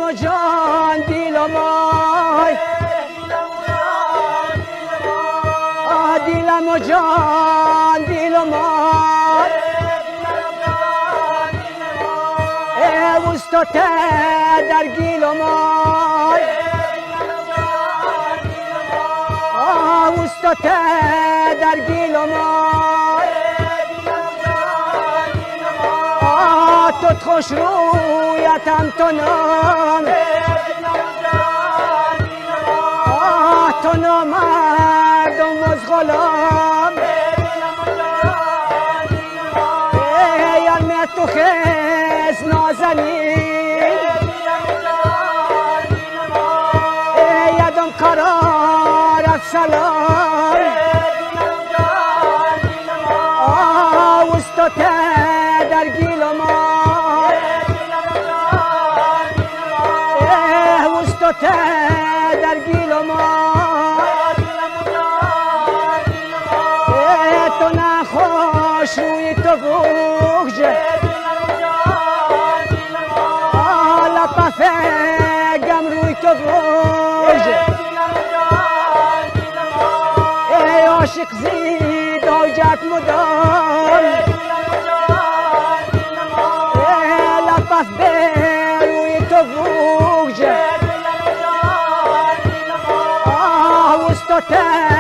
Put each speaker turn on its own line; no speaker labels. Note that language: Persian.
و جان دیلم آی دیلم و جان دیلم آی اوستا در گیلم آی اوستا در گیلم آی تو خوش رویتم تو نام تو نامردم از غلام علم تو خیز نازنین یدم قرارت سلام اوستا در گیلم اوستا در گیلم تو نخوش روی تو گوشه لطفه گم روی تو گوشه ای عاشق زید آجت مدام لطف به روی تو گوشه اوستا